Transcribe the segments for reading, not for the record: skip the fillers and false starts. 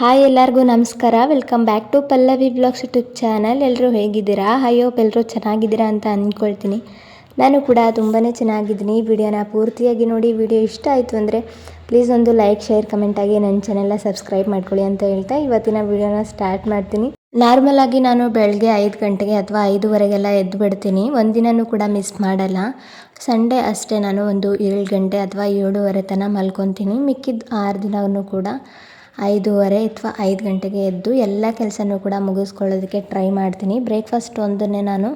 Hi ಎಲ್ಲರಿಗೂ ನಮಸ್ಕಾರ. Welcome back to Pallavi blogs YouTube channel. ಎಲ್ಲರೂ ಹೇಗಿದ್ದೀರಾ? ಐ ಹೋಪ್ ಎಲ್ಲರೂ ಚೆನ್ನಾಗಿದ್ದೀರಾ ಅಂತ ಅಂದ್ಕೊಳ್ತೀನಿ. ನಾನು ಕೂಡ ತುಂಬಾ ಚೆನ್ನಾಗಿದ್ದೀನಿ. ಈ ವಿಡಿಯೋನ ಪೂರ್ತಿಯಾಗಿ ನೋಡಿ. ವಿಡಿಯೋ ಇಷ್ಟ ಆಯಿತು ಅಂದರೆ ಪ್ಲೀಸ್ ಒಂದು ಲೈಕ್, ಶೇರ್, ಕಮೆಂಟಾಗಿ ನನ್ನ ಚಾನೆಲ್ನ ಸಬ್ಸ್ಕ್ರೈಬ್ ಮಾಡ್ಕೊಳ್ಳಿ ಅಂತ ಹೇಳ್ತಾ ಇವತ್ತಿನ ವಿಡಿಯೋನ ಸ್ಟಾರ್ಟ್ ಮಾಡ್ತೀನಿ. ನಾರ್ಮಲ್ ಆಗಿ ನಾನು ಬೆಳಗ್ಗೆ 5 ಗಂಟೆಗೆ ಅಥವಾ 5:15 ಎದ್ದು ಬಿಡ್ತೀನಿ. ಒಂದಿನೂ ಕೂಡ ಮಿಸ್ ಮಾಡಲ್ಲ. ಸಂಡೇ ಅಷ್ಟೇ ನಾನು ಒಂದು 7 ಗಂಟೆ ಅಥವಾ 7:30 ತನಕ ಮಲ್ಕೊತೀನಿ. ಮಿಕ್ಕಿದ 6 ದಿನವೂ ಕೂಡ 5:30 ಅಥವಾ 5 ಗಂಟೆಗೆ ಎದ್ದು ಎಲ್ಲ ಕೆಲಸನೂ ಕೂಡ ಮುಗಿಸ್ಕೊಳ್ಳೋದಕ್ಕೆ ಟ್ರೈ ಮಾಡ್ತೀನಿ. ಬ್ರೇಕ್ಫಾಸ್ಟ್ ಒಂದನ್ನೇ ನಾನು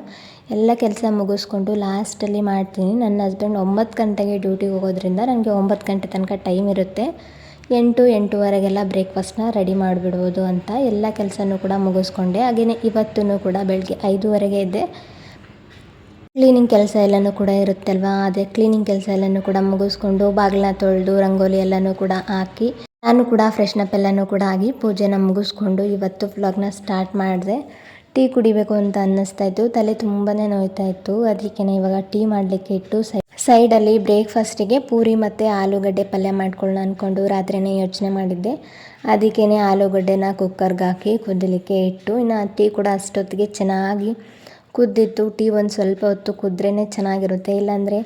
ಎಲ್ಲ ಕೆಲಸ ಮುಗಿಸ್ಕೊಂಡು ಲಾಸ್ಟಲ್ಲಿ ಮಾಡ್ತೀನಿ. ನನ್ನ ಹಸ್ಬೆಂಡ್ 9 ಗಂಟೆಗೆ ಡ್ಯೂಟಿಗೆ ಹೋಗೋದ್ರಿಂದ ನನಗೆ 9 ಗಂಟೆ ತನಕ ಟೈಮ್ ಇರುತ್ತೆ. 8-8:15 ಬ್ರೇಕ್ಫಾಸ್ಟ್ನ ರೆಡಿ ಮಾಡಿಬಿಡ್ಬೋದು ಅಂತ ಎಲ್ಲ ಕೆಲಸನೂ ಕೂಡ ಮುಗಿಸ್ಕೊಂಡೆ. ಹಾಗೆಯೇ ಇವತ್ತೂ ಕೂಡ ಬೆಳಗ್ಗೆ 5:30 ಎದ್ದೆ. ಕ್ಲೀನಿಂಗ್ ಕೆಲಸ ಎಲ್ಲನೂ ಕೂಡ ಇರುತ್ತಲ್ವ, ಅದೇ ಕ್ಲೀನಿಂಗ್ ಕೆಲಸ ಎಲ್ಲನೂ ಕೂಡ ಮುಗಿಸ್ಕೊಂಡು ಬಾಗಿಲನ್ನ ತೊಳೆದು ರಂಗೋಲಿ ಎಲ್ಲನೂ ಕೂಡ ಹಾಕಿ ನಾನು ಕೂಡ ಫ್ರೆಶ್ನಪ್ ಎಲ್ಲನೂ ಕೂಡ ಆಗಿ ಪೂಜೆನ ಮುಗಿಸ್ಕೊಂಡು ಇವತ್ತು ವ್ಲಾಗ್ನ ಸ್ಟಾರ್ಟ್ ಮಾಡಿದೆ. ಟೀ ಕುಡಿಬೇಕು ಅಂತ ಅನ್ನಿಸ್ತಾಯಿತ್ತು. ತಲೆ ತುಂಬಾ ನೋಯ್ತಾ ಇತ್ತು. ಅದಕ್ಕೆ ಇವಾಗ ಟೀ ಮಾಡಲಿಕ್ಕೆ ಇಟ್ಟು ಸೈಡಲ್ಲಿ ಬ್ರೇಕ್ಫಾಸ್ಟಿಗೆ ಪೂರಿ ಮತ್ತು ಆಲೂಗಡ್ಡೆ ಪಲ್ಯ ಮಾಡ್ಕೊಳ್ಳೋಣ ಅಂದ್ಕೊಂಡು ರಾತ್ರಿನೇ ಯೋಚನೆ ಮಾಡಿದ್ದೆ. ಅದಕ್ಕೇ ಆಲೂಗಡ್ಡೆನ ಕುಕ್ಕರ್ಗೆ ಹಾಕಿ ಕುದಲಿಕ್ಕೆ ಇಟ್ಟು, ಇನ್ನು ಟೀ ಕೂಡ ಅಷ್ಟೊತ್ತಿಗೆ ಚೆನ್ನಾಗಿ ಕುದ್ದಿತ್ತು. ಟೀ ಒಂದು ಸ್ವಲ್ಪ ಹೊತ್ತು ಕುದ್ರೇ ಚೆನ್ನಾಗಿರುತ್ತೆ, ಇಲ್ಲಾಂದರೆ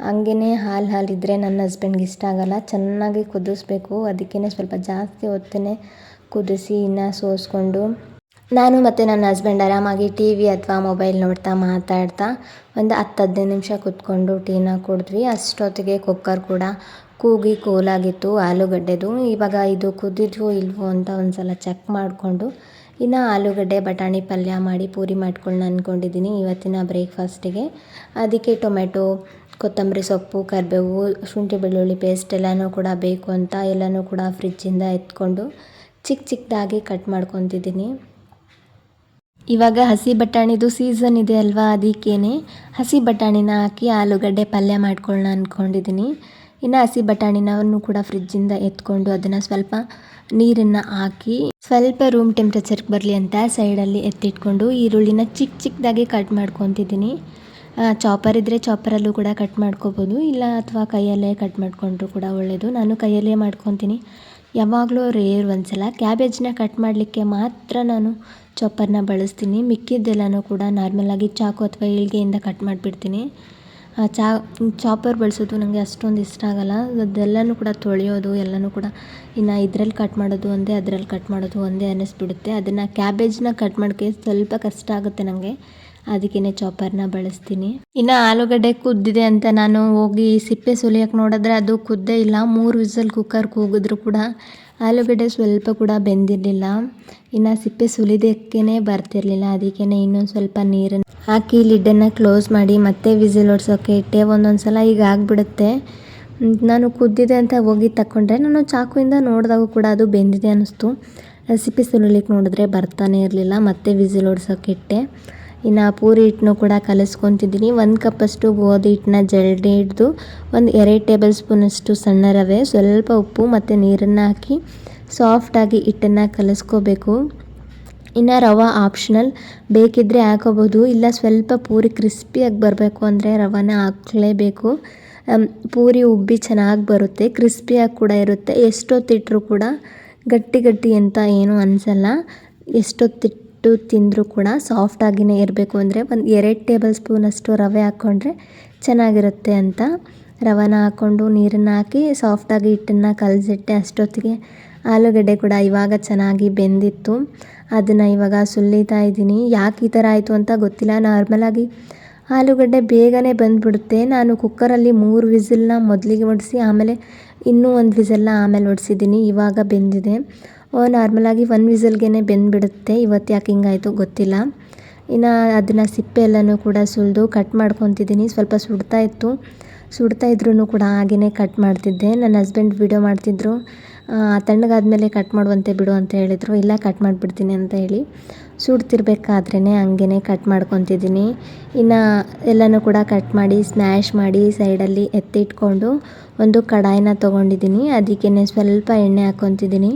ಹಂಗೇ ಹಾಲಿದ್ದರೆ ನನ್ನ ಹಸ್ಬೆಂಡ್ಗೆ ಇಷ್ಟ ಆಗೋಲ್ಲ. ಚೆನ್ನಾಗಿ ಕುದಿಸ್ಬೇಕು. ಅದಕ್ಕೇ ಸ್ವಲ್ಪ ಜಾಸ್ತಿ ಹೊತ್ತೇ ಕುದಿಸಿ ಇನ್ನು ಸೋಸ್ಕೊಂಡು ನಾನು ಮತ್ತು ನನ್ನ ಹಸ್ಬೆಂಡ್ ಆರಾಮಾಗಿ ಟಿ ವಿ ಅಥವಾ ಮೊಬೈಲ್ ನೋಡ್ತಾ ಮಾತಾಡ್ತಾ ಒಂದು 10-15 ನಿಮಿಷ ಕುತ್ಕೊಂಡು ಟೀನ ಕುಡಿದ್ವಿ. ಅಷ್ಟೊತ್ತಿಗೆ ಕುಕ್ಕರ್ ಕೂಡ ಕೂಗಿ ಕೂಲಾಗಿತ್ತು ಆಲೂಗಡ್ಡೆದು. ಇವಾಗ ಇದು ಕುದ್ದಿದ್ವೋ ಇಲ್ವೋ ಅಂತ ಒಂದು ಸಲ ಚೆಕ್ ಮಾಡಿಕೊಂಡು ಇನ್ನು ಆಲೂಗಡ್ಡೆ ಬಟಾಣಿ ಪಲ್ಯ ಮಾಡಿ ಪೂರಿ ಮಾಡ್ಕೊಳ್ಳೋಣ ಅಂದ್ಕೊಂಡಿದ್ದೀನಿ ಇವತ್ತಿನ ಬ್ರೇಕ್ಫಾಸ್ಟಿಗೆ. ಅದಕ್ಕೆ ಟೊಮೆಟೊ, ಕೊತ್ತಂಬರಿ ಸೊಪ್ಪು, ಕರಿಬೇವು, ಶುಂಠಿ ಬೆಳ್ಳುಳ್ಳಿ ಪೇಸ್ಟ್ ಎಲ್ಲನೂ ಕೂಡ ಬೇಕು ಅಂತ ಎಲ್ಲನೂ ಕೂಡ ಫ್ರಿಜ್ಜಿಂದ ಎತ್ಕೊಂಡು ಚಿಕ್ಕದಾಗಿ ಕಟ್ ಮಾಡ್ಕೊತಿದ್ದೀನಿ. ಇವಾಗ ಹಸಿ ಬಟಾಣಿದು ಸೀಸನ್ ಇದೆ ಅಲ್ವಾ, ಅದಕ್ಕೇ ಹಸಿ ಬಟಾಣಿನ ಹಾಕಿ ಆಲೂಗಡ್ಡೆ ಪಲ್ಯ ಮಾಡ್ಕೊಳ್ಳೋಣ ಅಂದ್ಕೊಂಡಿದ್ದೀನಿ. ಇನ್ನು ಹಸಿ ಬಟಾಣಿನೂ ಕೂಡ ಫ್ರಿಜ್ಜಿಂದ ಎತ್ಕೊಂಡು ಅದನ್ನು ಸ್ವಲ್ಪ ನೀರನ್ನು ಹಾಕಿ ಸ್ವಲ್ಪ ರೂಮ್ ಟೆಂಪ್ರೇಚರ್ಗೆ ಬರಲಿ ಅಂತ ಸೈಡಲ್ಲಿ ಎತ್ತಿಟ್ಕೊಂಡು ಈರುಳ್ಳಿನ ಚಿಕ್ಕದಾಗಿ ಕಟ್ ಮಾಡ್ಕೊತಿದ್ದೀನಿ. ಚಾಪರ್ ಇದ್ದರೆ ಚಾಪರಲ್ಲೂ ಕೂಡ ಕಟ್ ಮಾಡ್ಕೋಬೋದು, ಇಲ್ಲ ಅಥವಾ ಕೈಯಲ್ಲೇ ಕಟ್ ಮಾಡಿಕೊಂಡ್ರು ಕೂಡ ಒಳ್ಳೆಯದು. ನಾನು ಕೈಯಲ್ಲೇ ಮಾಡ್ಕೊತೀನಿ. ಯಾವಾಗಲೂ ರೇರ್ ಒಂದ್ಸಲ ಕ್ಯಾಬೇಜ್ನ ಕಟ್ ಮಾಡಲಿಕ್ಕೆ ಮಾತ್ರ ನಾನು ಚಾಪರ್ನ ಬಳಸ್ತೀನಿ. ಮಿಕ್ಕಿದ್ದೆಲ್ಲನೂ ಕೂಡ ನಾರ್ಮಲಾಗಿ ಚಾಕು ಅಥವಾ ಏಳ್ಗೆಯಿಂದ ಕಟ್ ಮಾಡಿಬಿಡ್ತೀನಿ. ಚಾಪರ್ ಬಳಸೋದು ನನಗೆ ಅಷ್ಟೊಂದು ಇಷ್ಟ ಆಗೋಲ್ಲ. ಅದೆಲ್ಲನೂ ಕೂಡ ತೊಳೆಯೋದು ಎಲ್ಲನೂ ಕೂಡ ಇನ್ನು ಇದರಲ್ಲಿ ಕಟ್ ಮಾಡೋದು ಒಂದೇ, ಅದರಲ್ಲಿ ಕಟ್ ಮಾಡೋದು ಒಂದೇ ಅನ್ನಿಸ್ಬಿಡುತ್ತೆ. ಅದನ್ನು ಕ್ಯಾಬೇಜ್ನ ಕಟ್ ಮಾಡೋಕ್ಕೆ ಸ್ವಲ್ಪ ಕಷ್ಟ ಆಗುತ್ತೆ ನನಗೆ, ಅದಕ್ಕೇ ಚಾಪರ್ನ ಬಳಸ್ತೀನಿ. ಇನ್ನು ಆಲೂಗಡ್ಡೆ ಕುದ್ದಿದೆ ಅಂತ ನಾನು ಹೋಗಿ ಸಿಪ್ಪೆ ಸುಲಿಯೋಕೆ ನೋಡಿದ್ರೆ ಅದು ಕುದ್ದೇ ಇಲ್ಲ. 3 ವಿಸಲ್ ಕುಕ್ಕರ್ ಕೂಗಿದ್ರು ಕೂಡ ಆಲೂಗಡ್ಡೆ ಸ್ವಲ್ಪ ಕೂಡ ಬೆಂದಿರಲಿಲ್ಲ. ಇನ್ನು ಸಿಪ್ಪೆ ಸುಲಿಯೋದಕ್ಕೇ ಬರ್ತಿರಲಿಲ್ಲ. ಅದಕ್ಕೇ ಇನ್ನೊಂದು ಸ್ವಲ್ಪ ನೀರನ್ನು ಹಾಕಿ ಲಿಡ್ಡನ್ನು ಕ್ಲೋಸ್ ಮಾಡಿ ಮತ್ತೆ ವಿಸಿಲ್ ಹೊಡ್ಸೋಕ್ಕೆ ಇಟ್ಟೆ. ಒಂದೊಂದು ಸಲ ಈಗ ಆಗಿಬಿಡುತ್ತೆ. ನಾನು ಕುದ್ದಿದೆ ಅಂತ ಹೋಗಿ ತಗೊಂಡ್ರೆ ನಾನು ಚಾಕುವಿಂದ ನೋಡಿದಾಗೂ ಕೂಡ ಅದು ಬೆಂದಿದೆ ಅನ್ನಿಸ್ತು. ಸಿಪ್ಪೆ ಸುಲಿಲಿಕ್ಕೆ ನೋಡಿದ್ರೆ ಬರ್ತಾನೆ ಇರಲಿಲ್ಲ. ಮತ್ತೆ ವಿಸಿಲ್ ಹೊಡ್ಸೋಕ್ಕೆ ಇಟ್ಟೆ. ಇನ್ನು ಪೂರಿ ಹಿಟ್ಟನ್ನು ಕೂಡ ಕಲಿಸ್ಕೊತಿದ್ದೀನಿ. 1 ಕಪ್ಪಷ್ಟು ಗೋಧಿ ಹಿಟ್ಟನ್ನ ಜರಡಿ ಹಿಡಿದು ಒಂದು 2 ಟೇಬಲ್ ಸ್ಪೂನಷ್ಟು ಸಣ್ಣ ರವೆ, ಸ್ವಲ್ಪ ಉಪ್ಪು ಮತ್ತು ನೀರನ್ನು ಹಾಕಿ ಸಾಫ್ಟಾಗಿ ಹಿಟ್ಟನ್ನು ಕಲಿಸ್ಕೋಬೇಕು. ಇನ್ನು ರವೆ ಆಪ್ಷನಲ್, ಬೇಕಿದ್ದರೆ ಹಾಕೋಬೋದು, ಇಲ್ಲ ಸ್ವಲ್ಪ ಪೂರಿ ಕ್ರಿಸ್ಪಿಯಾಗಿ ಬರಬೇಕು ಅಂದರೆ ರವೆನ ಹಾಕಲೇಬೇಕು. ಪೂರಿ ಉಬ್ಬಿ ಚೆನ್ನಾಗಿ ಬರುತ್ತೆ, ಕ್ರಿಸ್ಪಿಯಾಗಿ ಕೂಡ ಇರುತ್ತೆ. ಎಷ್ಟೊತ್ತಿಟ್ಟರೂ ಕೂಡ ಗಟ್ಟಿ ಅಂತ ಏನೂ ಅನಿಸಲ್ಲ. ಎಷ್ಟೊತ್ತಿಟ್ಟು ತಿಂದರೂ ಕೂಡ ಸಾಫ್ಟಾಗಿಯೇ ಇರಬೇಕು ಅಂದರೆ ಒಂದು 2 ಟೇಬಲ್ ಸ್ಪೂನಷ್ಟು ರವೆ ಹಾಕ್ಕೊಂಡ್ರೆ ಚೆನ್ನಾಗಿರುತ್ತೆ ಅಂತ ರವೆನ ಹಾಕ್ಕೊಂಡು ನೀರನ್ನು ಹಾಕಿ ಸಾಫ್ಟಾಗಿ ಹಿಟ್ಟನ್ನು ಕಲಸಿಟ್ಟೆ. ಅಷ್ಟೊತ್ತಿಗೆ ಆಲೂಗಡ್ಡೆ ಕೂಡ ಇವಾಗ ಚೆನ್ನಾಗಿ ಬೆಂದಿತ್ತು. ಅದನ್ನು ಇವಾಗ ಸುಲಿತಾ ಇದ್ದೀನಿ. ಯಾಕೆ ಈ ಥರ ಆಯಿತು ಅಂತ ಗೊತ್ತಿಲ್ಲ. ನಾರ್ಮಲಾಗಿ ಆಲೂಗಡ್ಡೆ ಬೇಗನೆ ಬಂದುಬಿಡುತ್ತೆ. ನಾನು ಕುಕ್ಕರಲ್ಲಿ 3 ವಿಸಿಲ್ನ ಮೊದಲಿಗೆ ಹೊಡಿಸಿ ಆಮೇಲೆ ಇನ್ನೂ 1 ವಿಸಲ್ನ ಆಮೇಲೆ ಹೊಡಿಸಿದ್ದೀನಿ. ಇವಾಗ ಬೆಂದಿದೆ. ನಾರ್ಮಲಾಗಿ 1 ವಿಸಲ್ಗೆ ಬೆಂದುಬಿಡುತ್ತೆ. ಇವತ್ತು ಯಾಕೆ ಹಿಂಗಾಯಿತು ಗೊತ್ತಿಲ್ಲ. ಇನ್ನು ಅದನ್ನು ಸಿಪ್ಪೆ ಎಲ್ಲನೂ ಕೂಡ ಸುಲಿದು ಕಟ್ ಮಾಡ್ಕೊತಿದ್ದೀನಿ. ಸ್ವಲ್ಪ ಸುಡ್ತಾ ಇದ್ರೂ ಕೂಡ ಹಾಗೆಯೇ ಕಟ್ ಮಾಡ್ತಿದ್ದೆ. ನನ್ನ ಹಸ್ಬೆಂಡ್ ವಿಡಿಯೋ ಮಾಡ್ತಿದ್ರು. ತಣ್ಣಗಾದ್ಮೇಲೆ ಕಟ್ ಮಾಡುವಂತೆ ಬಿಡು ಅಂತ ಹೇಳಿದರು. ಇಲ್ಲ, ಕಟ್ ಮಾಡಿಬಿಡ್ತೀನಿ ಅಂತ ಹೇಳಿ ಸುಡ್ತಿರ್ಬೇಕಾದ್ರೇ ಹಂಗೇ ಕಟ್ ಮಾಡ್ಕೊತಿದ್ದೀನಿ. ಇನ್ನು ಎಲ್ಲನೂ ಕೂಡ ಕಟ್ ಮಾಡಿ ಸ್ಮ್ಯಾಶ್ ಮಾಡಿ ಸೈಡಲ್ಲಿ ಎತ್ತಿಟ್ಕೊಂಡು ಒಂದು ಕಡಾಯಿನ ತೊಗೊಂಡಿದ್ದೀನಿ. ಅದಕ್ಕೇ ಸ್ವಲ್ಪ ಎಣ್ಣೆ ಹಾಕ್ಕೊತಿದ್ದೀನಿ.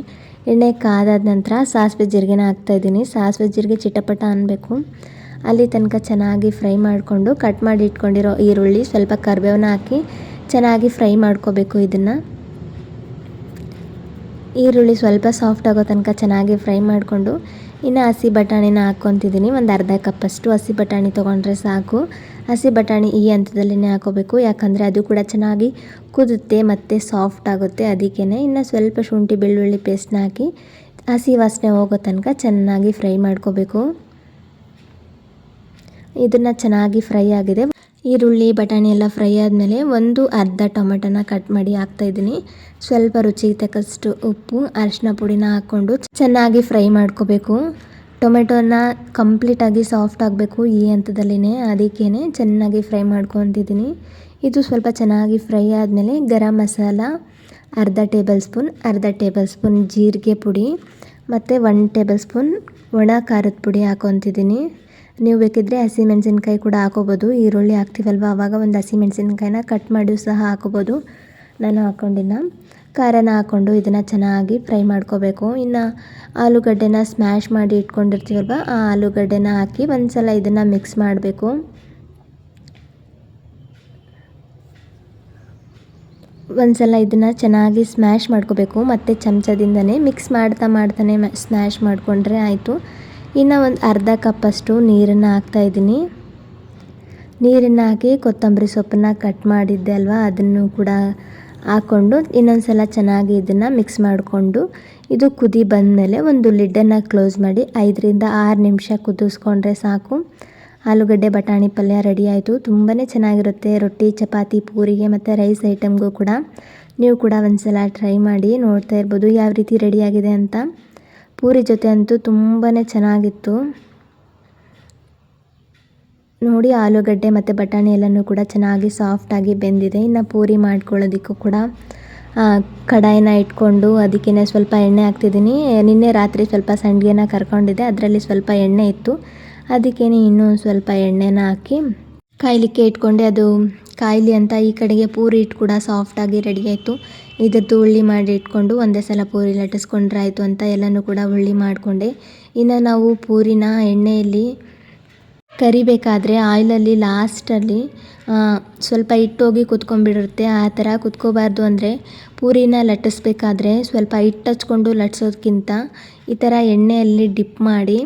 ಎಣ್ಣೆ ಕಾದಾದ ನಂತರ ಸಾಸಿವೆ ಜೀರಿಗೆನ ಹಾಕ್ತಾಯಿದ್ದೀನಿ. ಸಾಸಿವೆ ಜೀರಿಗೆ ಚಿಟಪಟ ಅನ್ನಬೇಕು. ಅಲ್ಲಿ ತನಕ ಚೆನ್ನಾಗಿ ಫ್ರೈ ಮಾಡಿಕೊಂಡು ಕಟ್ ಮಾಡಿ ಇಟ್ಕೊಂಡಿರೋ ಈರುಳ್ಳಿ, ಸ್ವಲ್ಪ ಕರಿಬೇವನ್ನ ಹಾಕಿ ಚೆನ್ನಾಗಿ ಫ್ರೈ ಮಾಡ್ಕೋಬೇಕು. ಇದನ್ನು ಈರುಳ್ಳಿ ಸ್ವಲ್ಪ ಸಾಫ್ಟ್ ಆಗೋ ತನಕ ಚೆನ್ನಾಗಿ ಫ್ರೈ ಮಾಡಿಕೊಂಡು ಇನ್ನು ಹಸಿ ಬಟಾಣಿನ ಹಾಕ್ಕೊತಿದ್ದೀನಿ. ಒಂದು ಅರ್ಧ ಕಪ್ಪಷ್ಟು ಹಸಿ ಬಟಾಣಿ ತೊಗೊಂಡ್ರೆ ಸಾಕು. ಹಸಿ ಬಟಾಣಿ ಈ ಹಂತದಲ್ಲೇ ಹಾಕೋಬೇಕು, ಯಾಕಂದರೆ ಅದು ಕೂಡ ಚೆನ್ನಾಗಿ ಕುದುತ್ತೆ ಮತ್ತು ಸಾಫ್ಟ್ ಆಗುತ್ತೆ. ಅದಕ್ಕೇ ಇನ್ನು ಸ್ವಲ್ಪ ಶುಂಠಿ ಬೆಳ್ಳುಳ್ಳಿ ಪೇಸ್ಟ್ನ ಹಾಕಿ ಹಸಿ ವಾಸನೆ ಹೋಗೋ ತನಕ ಚೆನ್ನಾಗಿ ಫ್ರೈ ಮಾಡ್ಕೋಬೇಕು. ಇದನ್ನು ಚೆನ್ನಾಗಿ ಫ್ರೈ ಆಗಿದೆ. ಈರುಳ್ಳಿ ಬಟಾಣಿ ಎಲ್ಲ ಫ್ರೈ ಆದಮೇಲೆ ಒಂದು ಅರ್ಧ ಟೊಮೆಟೊನ ಕಟ್ ಮಾಡಿ ಹಾಕ್ತಾಯಿದ್ದೀನಿ. ಸ್ವಲ್ಪ ರುಚಿಗೆ ತಕ್ಕಷ್ಟು ಉಪ್ಪು, ಅರಿಶಿನ ಪುಡಿನ ಹಾಕ್ಕೊಂಡು ಚೆನ್ನಾಗಿ ಫ್ರೈ ಮಾಡ್ಕೋಬೇಕು. ಟೊಮೆಟೊನ ಕಂಪ್ಲೀಟಾಗಿ ಸಾಫ್ಟ್ ಆಗಬೇಕು ಈ ಹಂತದಲ್ಲಿನೇ, ಅದಕ್ಕೇ ಚೆನ್ನಾಗಿ ಫ್ರೈ ಮಾಡ್ಕೊತಿದ್ದೀನಿ. ಇದು ಸ್ವಲ್ಪ ಚೆನ್ನಾಗಿ ಫ್ರೈ ಆದಮೇಲೆ ಗರಂ ಮಸಾಲ ಅರ್ಧ ಟೇಬಲ್ ಸ್ಪೂನ್ ಜೀರಿಗೆ ಪುಡಿ ಮತ್ತು 1 ಟೇಬಲ್ ಸ್ಪೂನ್ ಒಣ ಖಾರದ ಪುಡಿ ಹಾಕ್ಕೊತಿದ್ದೀನಿ. ನೀವು ಬೇಕಿದ್ದರೆ ಹಸಿಮೆಣಸಿನ್ಕಾಯಿ ಕೂಡ ಹಾಕೋಬೋದು. ಈರುಳ್ಳಿ ಹಾಕ್ತೀವಲ್ವ ಆವಾಗ ಒಂದು ಹಸಿಮೆಣಸಿನ್ಕಾಯಿನ ಕಟ್ ಮಾಡಿ ಸಹ ಹಾಕೋಬೋದು. ನಾನು ಹಾಕ್ಕೊಂಡಿಲ್ಲ. ಖಾರನ ಹಾಕ್ಕೊಂಡು ಇದನ್ನು ಚೆನ್ನಾಗಿ ಫ್ರೈ ಮಾಡ್ಕೋಬೇಕು. ಇನ್ನು ಆಲೂಗಡ್ಡೆನ ಸ್ಮ್ಯಾಶ್ ಮಾಡಿ ಇಟ್ಕೊಂಡಿರ್ತೀವಲ್ವ ಆ ಆಲೂಗಡ್ಡೆನ ಹಾಕಿ ಒಂದು ಸಲ ಇದನ್ನು ಮಿಕ್ಸ್ ಮಾಡಬೇಕು. ಒಂದು ಸಲ ಇದನ್ನು ಚೆನ್ನಾಗಿ ಸ್ಮ್ಯಾಶ್ ಮಾಡ್ಕೋಬೇಕು. ಮತ್ತು ಚಮಚದಿಂದನೇ ಮಿಕ್ಸ್ ಮಾಡ್ತಾನೆ ಸ್ಮ್ಯಾಶ್ ಮಾಡಿಕೊಂಡ್ರೆ ಆಯಿತು. ಇನ್ನು ಒಂದು ಅರ್ಧ ಕಪ್ಪಷ್ಟು ನೀರನ್ನು ಹಾಕ್ತಾಯಿದ್ದೀನಿ. ನೀರನ್ನು ಹಾಕಿ ಕೊತ್ತಂಬರಿ ಸೊಪ್ಪನ್ನು ಕಟ್ ಮಾಡಿದ್ದೆ ಅಲ್ವಾ ಅದನ್ನು ಕೂಡ ಹಾಕ್ಕೊಂಡು ಇನ್ನೊಂದು ಸಲ ಚೆನ್ನಾಗಿ ಇದನ್ನು ಮಿಕ್ಸ್ ಮಾಡಿಕೊಂಡು ಇದು ಕುದಿ ಬಂದಮೇಲೆ ಒಂದು ಲಿಡ್ಡನ್ನು ಕ್ಲೋಸ್ ಮಾಡಿ 5-6 ನಿಮಿಷ ಕುದಿಸ್ಕೊಂಡ್ರೆ ಸಾಕು. ಆಲೂಗಡ್ಡೆ ಬಟಾಣಿ ಪಲ್ಯ ರೆಡಿ ಆಯಿತು. ತುಂಬಾ ಚೆನ್ನಾಗಿರುತ್ತೆ ರೊಟ್ಟಿ, ಚಪಾತಿ, ಪೂರಿಗೆ ಮತ್ತು ರೈಸ್ ಐಟಮ್ಗೂ ಕೂಡ. ನೀವು ಕೂಡ ಒಂದು ಸಲ ಟ್ರೈ ಮಾಡಿ. ನೋಡ್ತಾ ಇರ್ಬೋದು ಯಾವ ರೀತಿ ರೆಡಿಯಾಗಿದೆ ಅಂತ. ಪೂರಿ ಜೊತೆ ಅಂತೂ ತುಂಬಾ ಚೆನ್ನಾಗಿತ್ತು. ನೋಡಿ ಆಲೂಗಡ್ಡೆ ಮತ್ತು ಬಟಾಣಿ ಎಲ್ಲನೂ ಕೂಡ ಚೆನ್ನಾಗಿ ಸಾಫ್ಟಾಗಿ ಬೆಂದಿದೆ. ಇನ್ನು ಪೂರಿ ಮಾಡ್ಕೊಳ್ಳೋದಕ್ಕೂ ಕೂಡ ಕಡಾಯಿನ ಇಟ್ಕೊಂಡು ಅದಕ್ಕೇ ಸ್ವಲ್ಪ ಎಣ್ಣೆ ಹಾಕ್ತಿದ್ದೀನಿ. ನಿನ್ನೆ ರಾತ್ರಿ ಸ್ವಲ್ಪ ಸಂಡಿಗೆನ ಕರ್ಕೊಂಡಿದ್ದೆ, ಅದರಲ್ಲಿ ಸ್ವಲ್ಪ ಎಣ್ಣೆ ಇತ್ತು. ಅದಕ್ಕೇ ಇನ್ನೂ ಸ್ವಲ್ಪ ಎಣ್ಣೆನ ಹಾಕಿ ಕಾಯಲಿಕ್ಕೆ ಇಟ್ಕೊಂಡೆ. ಅದು ಕಾಯಲಿ ಅಂತ ಈ ಕಡೆಗೆ ಪೂರಿ ಹಿಟ್ಟು ಕೂಡ ಸಾಫ್ಟಾಗಿ ರೆಡಿ ಆಯಿತು. ಇದರದ್ದು ಉಳ್ಳಿ ಮಾಡಿ ಇಟ್ಕೊಂಡು ಒಂದೇ ಸಲ ಪೂರಿ ಲಟ್ಟಿಸ್ಕೊಂಡ್ರೆ ಆಯಿತು ಅಂತ ಎಲ್ಲನೂ ಕೂಡ ಉಳ್ಳಿ ಮಾಡಿಕೊಂಡೆ. ಇನ್ನು ನಾವು ಪೂರಿನ ಎಣ್ಣೆಯಲ್ಲಿ ಕರಿಬೇಕಾದ್ರೆ ಆಯಿಲಲ್ಲಿ ಲಾಸ್ಟಲ್ಲಿ ಸ್ವಲ್ಪ ಹಿಟ್ಟೋಗಿ ಕುತ್ಕೊಂಡ್ಬಿಡುತ್ತೆ. ಆ ಥರ ಕುತ್ಕೋಬಾರ್ದು ಅಂದರೆ ಪೂರಿನ ಲಟ್ಟಿಸ್ಬೇಕಾದ್ರೆ ಸ್ವಲ್ಪ ಹಿಟ್ಟು ಹಚ್ಕೊಂಡು ಲಟ್ಟಿಸೋದಕ್ಕಿಂತ ಈ ಥರ ಎಣ್ಣೆಯಲ್ಲಿ ಡಿಪ್ ಮಾಡಿ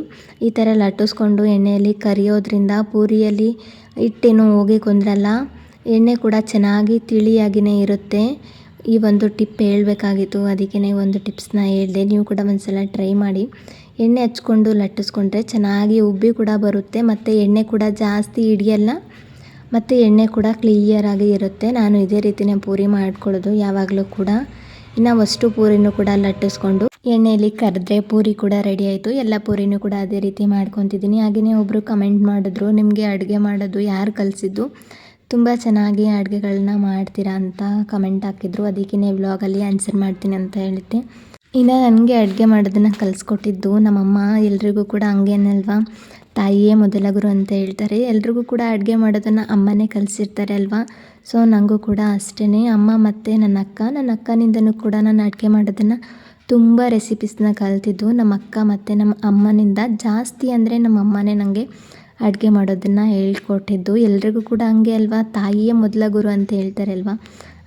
ಈ ಥರ ಲಟ್ಟಿಸ್ಕೊಂಡು ಎಣ್ಣೆಯಲ್ಲಿ ಕರಿಯೋದ್ರಿಂದ ಪೂರಿಯಲ್ಲಿ ಹಿಟ್ಟೇನು ಹೋಗಿ ಕುಂದ್ರಲ್ಲ, ಎಣ್ಣೆ ಕೂಡ ಚೆನ್ನಾಗಿ ತಿಳಿಯಾಗಿಯೇ ಇರುತ್ತೆ. ಈ ಒಂದು ಟಿಪ್ ಹೇಳಬೇಕಾಗಿತ್ತು, ಅದಕ್ಕೇ ಒಂದು ಟಿಪ್ಸ್ನ ಹೇಳಿದೆ. ನೀವು ಕೂಡ ಒಂದು ಸಲ ಟ್ರೈ ಮಾಡಿ. ಎಣ್ಣೆ ಹಚ್ಕೊಂಡು ಲಟ್ಟಿಸ್ಕೊಂಡ್ರೆ ಚೆನ್ನಾಗಿ ಉಬ್ಬಿ ಕೂಡ ಬರುತ್ತೆ ಮತ್ತು ಎಣ್ಣೆ ಕೂಡ ಜಾಸ್ತಿ ಹಿಡಿಯಲ್ಲ ಮತ್ತು ಎಣ್ಣೆ ಕೂಡ ಕ್ಲಿಯರಾಗಿ ಇರುತ್ತೆ. ನಾನು ಇದೇ ರೀತಿಯೇ ಪೂರಿ ಮಾಡ್ಕೊಳ್ಳೋದು ಯಾವಾಗಲೂ ಕೂಡ. ಇನ್ನು ಅಷ್ಟು ಪೂರಿನೂ ಕೂಡ ಲಟ್ಟಿಸ್ಕೊಂಡು ಎಣ್ಣೆಯಲ್ಲಿ ಕರೆದ್ರೆ ಪೂರಿ ಕೂಡ ರೆಡಿ ಆಯಿತು. ಎಲ್ಲ ಪೂರಿನೂ ಕೂಡ ಅದೇ ರೀತಿ ಮಾಡ್ಕೊತಿದ್ದೀನಿ. ಹಾಗೆಯೇ ಒಬ್ಬರು ಕಮೆಂಟ್ ಮಾಡಿದ್ರು, ನಿಮಗೆ ಅಡುಗೆ ಮಾಡೋದು ಯಾರು ಕಲಿಸಿದ್ದು, ತುಂಬ ಚೆನ್ನಾಗಿ ಅಡುಗೆಗಳನ್ನ ಮಾಡ್ತೀರಾ ಅಂತ ಕಮೆಂಟ್ ಹಾಕಿದ್ರು. ಅದಕ್ಕೇ ವ್ಲಾಗಲ್ಲಿ ಆನ್ಸರ್ ಮಾಡ್ತೀನಿ ಅಂತ ಹೇಳಿದ್ದೆ. ಇನ್ನು ನನಗೆ ಅಡುಗೆ ಮಾಡೋದನ್ನು ಕಲಿಸ್ಕೊಟ್ಟಿದ್ದು ನಮ್ಮಮ್ಮ. ಎಲ್ರಿಗೂ ಕೂಡ ಹಂಗೇನಲ್ವಾ, ತಾಯಿಯೇ ಮೊದಲ ಗುರು ಅಂತ ಹೇಳ್ತಾರೆ. ಎಲ್ರಿಗೂ ಕೂಡ ಅಡುಗೆ ಮಾಡೋದನ್ನು ಅಮ್ಮನೇ ಕಲಿಸಿರ್ತಾರೆ ಅಲ್ವಾ. ಸೊ ನನಗೂ ಕೂಡ ಅಷ್ಟೇ. ಅಮ್ಮ ಮತ್ತು ನನ್ನ ಅಕ್ಕನಿಂದನೂ ಕೂಡ ನಾನು ಅಡುಗೆ ಮಾಡೋದನ್ನು ತುಂಬ ರೆಸಿಪೀಸ್ನ ಕಲಿತಿದ್ದು. ನಮ್ಮ ಅಕ್ಕ ಮತ್ತು ನಮ್ಮ ಅಮ್ಮನಿಂದ ಜಾಸ್ತಿ ಅಂದರೆ ನಮ್ಮ ಅಮ್ಮನೇ ನನಗೆ ಅಡುಗೆ ಮಾಡೋದನ್ನು ಹೇಳ್ಕೊಟ್ಟಿದ್ದು. ಎಲ್ರಿಗೂ ಕೂಡ ಹಂಗೆ ಅಲ್ವಾ, ತಾಯಿಯೇ ಮೊದಲ ಗುರು ಅಂತ ಹೇಳ್ತಾರೆ ಅಲ್ವಾ,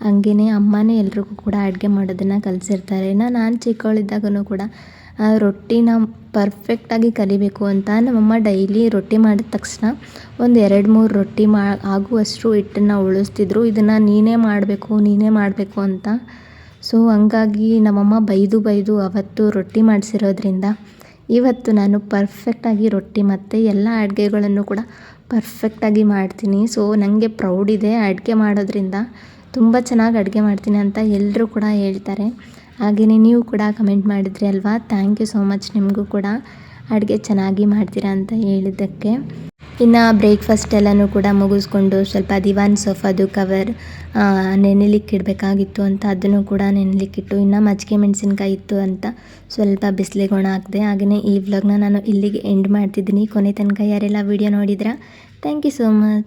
ಹಂಗೇ ಅಮ್ಮನೇ ಎಲ್ರಿಗೂ ಕೂಡ ಅಡುಗೆ ಮಾಡೋದನ್ನು ಕಲಿಸಿರ್ತಾರೆ. ನಾನು ಚಿಕ್ಕವಳಿದ್ದಾಗೂ ಕೂಡ ರೊಟ್ಟಿನ ಪರ್ಫೆಕ್ಟಾಗಿ ಕಲಿಬೇಕು ಅಂತ ನಮ್ಮಮ್ಮ ಡೈಲಿ ರೊಟ್ಟಿ ಮಾಡಿದ ತಕ್ಷಣ ಒಂದು 2-3 ರೊಟ್ಟಿ ಆಗುವಷ್ಟು ಹಿಟ್ಟನ್ನು ಉಳಿಸ್ತಿದ್ರು. ಇದನ್ನು ನೀನೇ ಮಾಡಬೇಕು ಅಂತ. ಸೊ ಹಂಗಾಗಿ ನಮ್ಮಮ್ಮ ಬೈದು ಅವತ್ತು ರೊಟ್ಟಿ ಮಾಡಿಸಿರೋದ್ರಿಂದ ಇವತ್ತು ನಾನು ಪರ್ಫೆಕ್ಟಾಗಿ ರೊಟ್ಟಿ ಮತ್ತು ಎಲ್ಲ ಅಡುಗೆಗಳನ್ನು ಕೂಡ ಪರ್ಫೆಕ್ಟಾಗಿ ಮಾಡ್ತೀನಿ. ಸೊ ನನಗೆ ಪ್ರೌಡ್ ಇದೆ ಅಡುಗೆ ಮಾಡೋದ್ರಿಂದ. ತುಂಬ ಚೆನ್ನಾಗಿ ಅಡುಗೆ ಮಾಡ್ತೀನಿ ಅಂತ ಎಲ್ಲರೂ ಕೂಡ ಹೇಳ್ತಾರೆ. ಹಾಗೆಯೇ ನೀವು ಕೂಡ ಕಮೆಂಟ್ ಮಾಡಿದ್ರಿ ಅಲ್ವಾ, ಥ್ಯಾಂಕ್ ಯು ಸೋ ಮಚ್. ನಿಮಗೂ ಕೂಡ ಅಡುಗೆ ಚೆನ್ನಾಗಿ ಮಾಡ್ತೀರಾ ಅಂತ ಹೇಳಿದ್ದಕ್ಕೆ. ಇನ್ನು ಬ್ರೇಕ್ಫಾಸ್ಟ್ ಎಲ್ಲನೂ ಕೂಡ ಮುಗಿಸ್ಕೊಂಡು ಸ್ವಲ್ಪ ದಿವಾನ್ ಸೋಫಾದು ಕವರ್ ನೆನೆಲಿಕ್ಕಿಡಬೇಕಾಗಿತ್ತು ಅಂತ ಅದನ್ನು ಕೂಡ ನೆನೆಲಿಕ್ಕಿಟ್ಟು, ಇನ್ನು ಮಜ್ಜಿಗೆ ಮೆಣಸಿನ್ಕಾಯಿ ಇತ್ತು ಅಂತ ಸ್ವಲ್ಪ ಬಿಸಿಲಿಗೆ ಒಣ ಹಾಕಿದೆ. ಹಾಗೆಯೇ ಈ ವ್ಲಾಗ್ನ ನಾನು ಇಲ್ಲಿಗೆ ಎಂಡ್ ಮಾಡ್ತಿದ್ದೀನಿ. ಕೊನೆ ತನಕ ಯಾರೆಲ್ಲ ವೀಡಿಯೋ ನೋಡಿದ್ರಾ, ಥ್ಯಾಂಕ್ ಯು ಸೋ ಮಚ್.